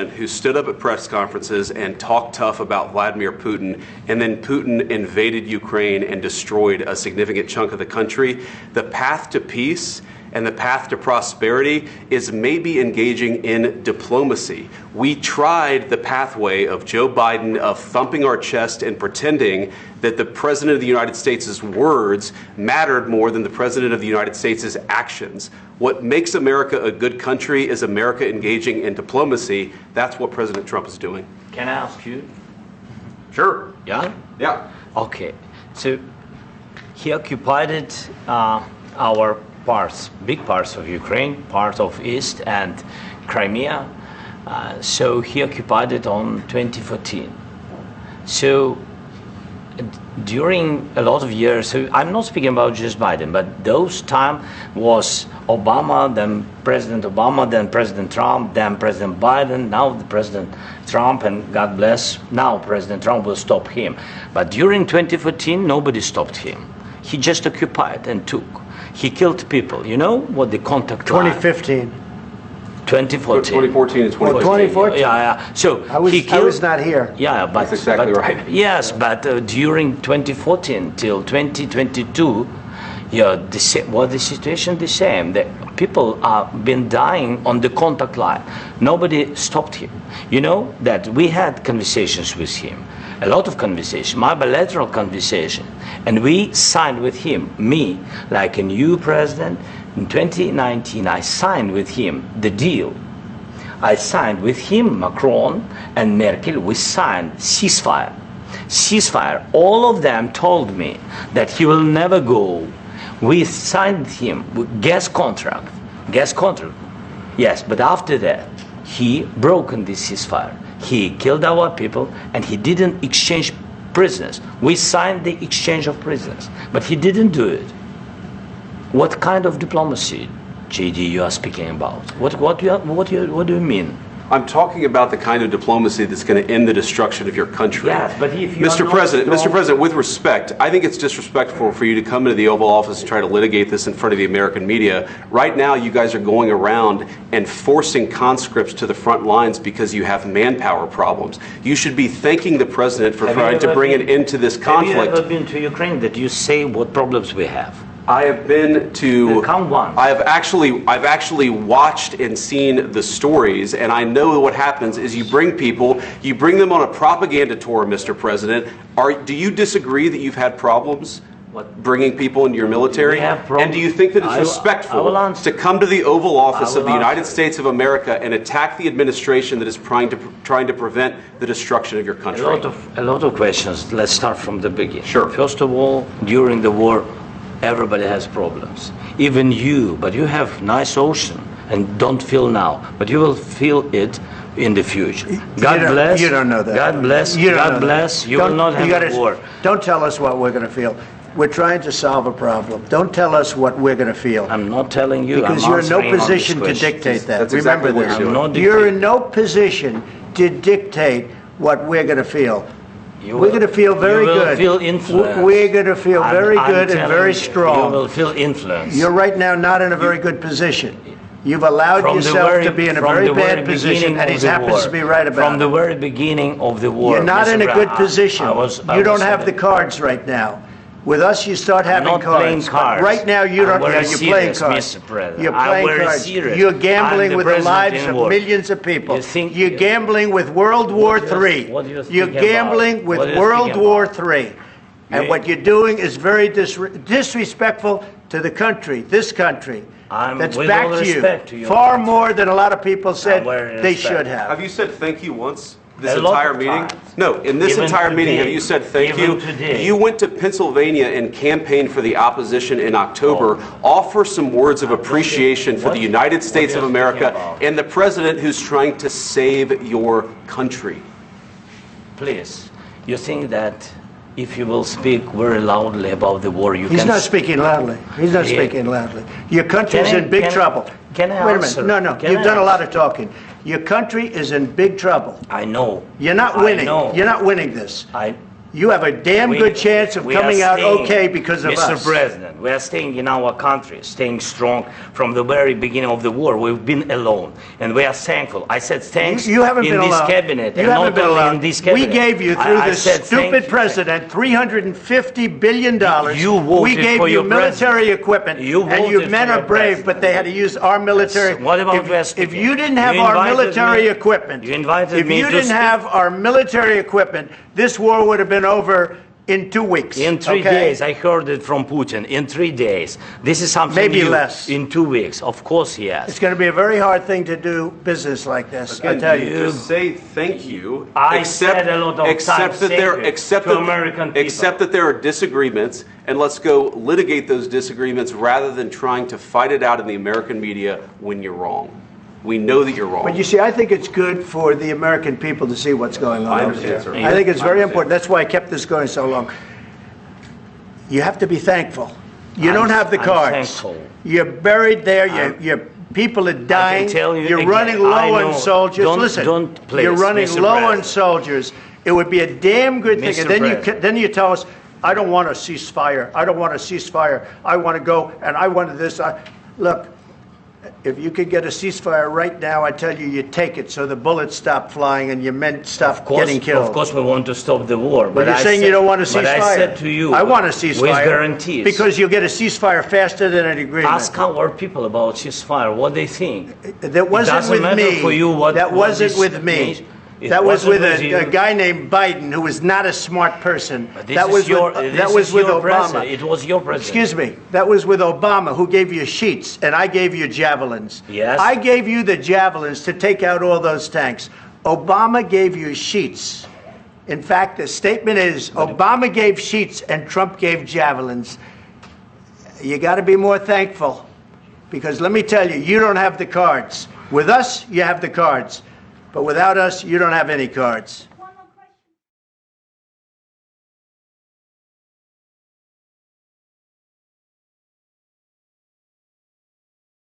who stood up at press conferences and talked tough about Vladimir Putin, and then Putin invaded Ukraine and destroyed a significant chunk of the country. The path to peace and the path to prosperity is maybe engaging in diplomacy. We tried the pathway of Joe Biden of thumping our chest and pretending that the President of the United States' words mattered more than the President of the United States' actions. What makes America a good country is America engaging in diplomacy. That's what President Trump is doing. Can I ask you? Sure. Yeah? Yeah. Okay. So he occupied our parts, big parts of Ukraine, part of East and Crimea. So he occupied it on 2014. So during a lot of years, so I'm not speaking about just Biden, but those time was Obama, then President Obama, then President Trump, then President Biden, now the President Trump, and God bless, now President Trump will stop him. But during 2014, nobody stopped him. He just occupied and took. He killed people. You know what the contact 2015. 2014 2014. and 2014. 2014. Yeah. So I was not here. Yeah, but that's exactly right. Yes, but during 2014 till 2022, yeah, the situation the same. The people have been dying on the contact line. Nobody stopped him. You know that we had conversations with him, a lot of conversation, my bilateral conversation, and we signed with him, me, like a new president. In 2019, I signed with him the deal. I signed with him, Macron and Merkel, we signed ceasefire. Ceasefire. All of them told me that he will never go. We signed him with gas contract. Gas contract. Yes, but after that, he broken this ceasefire. He killed our people and he didn't exchange prisoners. We signed the exchange of prisoners, but he didn't do it. What kind of diplomacy, JD, you are speaking about? What do you mean? I'm talking about the kind of diplomacy that's going to end the destruction of your country. Yes, but if you Mr. President, with respect, I think it's disrespectful for you to come into the Oval Office and try to litigate this in front of the American media. Right now, you guys are going around and forcing conscripts to the front lines because you have manpower problems. You should be thanking the President for trying to bring an end to this conflict. Have you ever been to Ukraine that you say what problems we have? I have been to. Count one. I've actually watched and seen the stories, and I know what happens is you bring them on a propaganda tour, Mr. President. Do you disagree that you've had problems bringing people into your military? And do you think that it's respectful to come to the Oval Office of the United States of America and attack the administration that is trying to prevent the destruction of your country? A lot of questions. Let's start from the beginning. Sure. First of all, during the war, everybody has problems, even you, but you have nice ocean and don't feel now, but you will feel it in the future. God bless. You don't know that. God bless. God bless. You will not have a war. Don't tell us what we're going to feel. We're trying to solve a problem. Don't tell us what we're going to feel. I'm not telling you. Because you're in no position to dictate that. That's Remember exactly this. You're in no position to dictate what we're going to feel. We're going to feel very good. Feel influence. We're going to feel very good and very strong. You will feel influence. You're right now not in a very good position. You've allowed yourself to be in a very bad position, and he happens to be right about it. From the very beginning of the war. You're not in a good position. You don't have the cards right now. With us, you start having cards. But right now, you don't. You're playing cards. You're playing cards. You're gambling with the lives of millions of people. You're gambling with World War III. You're gambling with World War III. And what you're doing is very disrespectful to the country, this country, that's backed you far more than a lot of people said they should have. Have you said thank you once? This entire meeting? No, in this entire meeting, have you said thank you? You went to Pennsylvania and campaigned for the opposition in October. Offer some words of appreciation for the United States of America and the president who's trying to save your country. Please, you think that if you will speak very loudly about the war, He's not speaking loudly. He's not speaking loudly. Your country is in big trouble. Can I Wait a minute. No. You've done a lot of talking. Your country is in big trouble. I know. You're not winning. You're not winning this. You have a damn good chance of coming out okay because of us. Mr. President, we are staying in our country, staying strong from the very beginning of the war. We've been alone, and we are thankful. I said thanks you haven't in been this alone. cabinet, you and haven't not been only alone. in this cabinet. We gave you, through this stupid president, $350 billion. You voted we gave for you your military equipment, and you men are brave, but they had to use our military. Yes. What about if you didn't have our military equipment, you invited me if you didn't have our military equipment, this war would have been over in 2 weeks. In 3 days, I heard it from Putin. In 3 days. This is something maybe new. Less. In 2 weeks, of course, yes. It's going to be a very hard thing to do business like this. Again, I tell you. Just say thank you. I said a lot of times that there are disagreements, and let's go litigate those disagreements rather than trying to fight it out in the American media when you're wrong. We know that you're wrong. But you see, I think it's good for the American people to see what's going on. I understand, sir. I think it's very important. That's why I kept this going so long. You have to be thankful. You don't have the cards. Thankful. You're buried there. Your people are dying. I can tell you you're again, running low on soldiers. Listen, you're running low on soldiers. It would be a damn good thing. And then you tell us, I don't want a ceasefire. I don't want a ceasefire. I want to go and I want this. Look. If you could get a ceasefire right now, I tell you, you take it so the bullets stop flying and your men stop getting killed. Of course, we want to stop the war. But you're saying you don't want a ceasefire. But I said to you, I want a ceasefire. With guarantees. Because you'll get a ceasefire faster than an agreement. Ask our people about ceasefire, what they think. That wasn't with me. For you what, that wasn't with me. Means. That was with a guy named Biden, who was not a smart person. That was with Obama. President. It was your president. Excuse me. That was with Obama, who gave you sheets, and I gave you javelins. Yes. I gave you the javelins to take out all those tanks. Obama gave you sheets. In fact, the statement is Obama gave sheets and Trump gave javelins. You got to be more thankful, because let me tell you, you don't have the cards. With us, you have the cards. But without us, you don't have any cards.